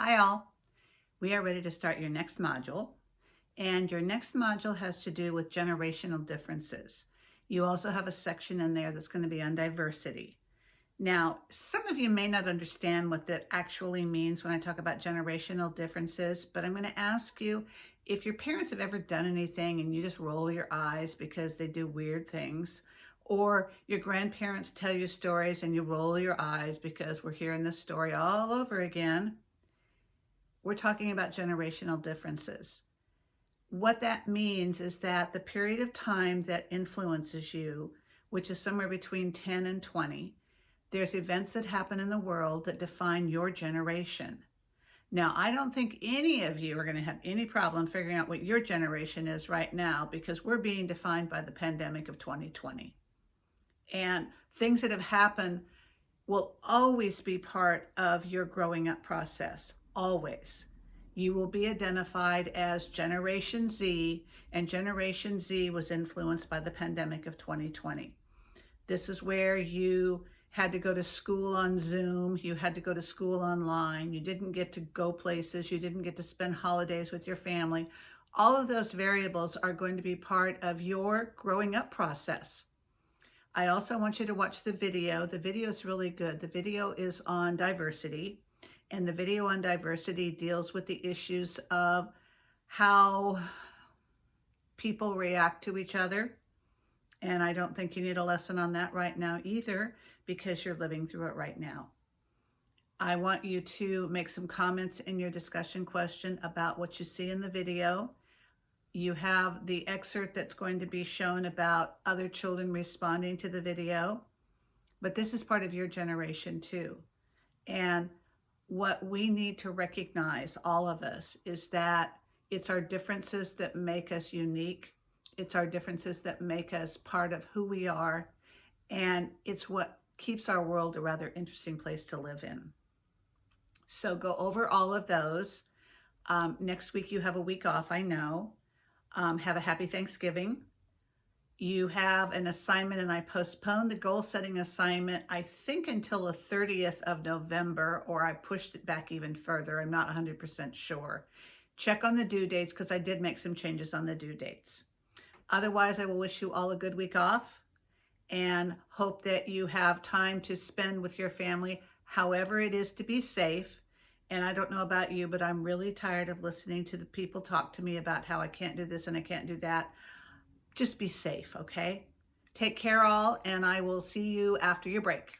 Hi all, we are ready to start your next module, and your next module has to do with generational differences. You also have a section in there that's going to be on diversity. Now, some of you may not understand what that actually means when I talk about generational differences, but I'm going to ask you if your parents have ever done anything and you just roll your eyes because they do weird things, or your grandparents tell you stories and you roll your eyes because we're hearing this story all over again. We're talking about generational differences. What that means is that the period of time that influences you, which is somewhere between 10 and 20, there's events that happen in the world that define your generation. Now, I don't think any of you are going to have any problem figuring out what your generation is right now because we're being defined by the pandemic of 2020. And things that have happened will always be part of your growing up process, always. You will be identified as Generation Z, and Generation Z was influenced by the pandemic of 2020. This is where you had to go to school on Zoom, you had to go to school online, you didn't get to go places, you didn't get to spend holidays with your family. All of those variables are going to be part of your growing up process. I also want you to watch the video. The video is really good. The video is on diversity, and the video on diversity deals with the issues of how people react to each other. And I don't think you need a lesson on that right now either, because you're living through it right now. I want you to make some comments in your discussion question about what you see in the video. You have the excerpt that's going to be shown about other children responding to the video, but this is part of your generation too. And what we need to recognize, all of us, is that it's our differences that make us unique. It's our differences that make us part of who we are. And it's what keeps our world a rather interesting place to live in. So go over all of those. Next week you have a week off, I know. Have a happy Thanksgiving. You have an assignment, and I postponed the goal setting assignment, I think, until the 30th of November, or I pushed it back even further. I'm not 100% sure. Check on the due dates because I did make some changes on the due dates. Otherwise, I will wish you all a good week off and hope that you have time to spend with your family, however it is to be safe. And I don't know about you, but I'm really tired of listening to the people talk to me about how I can't do this and I can't do that. Just be safe, okay? Take care all, and I will see you after your break.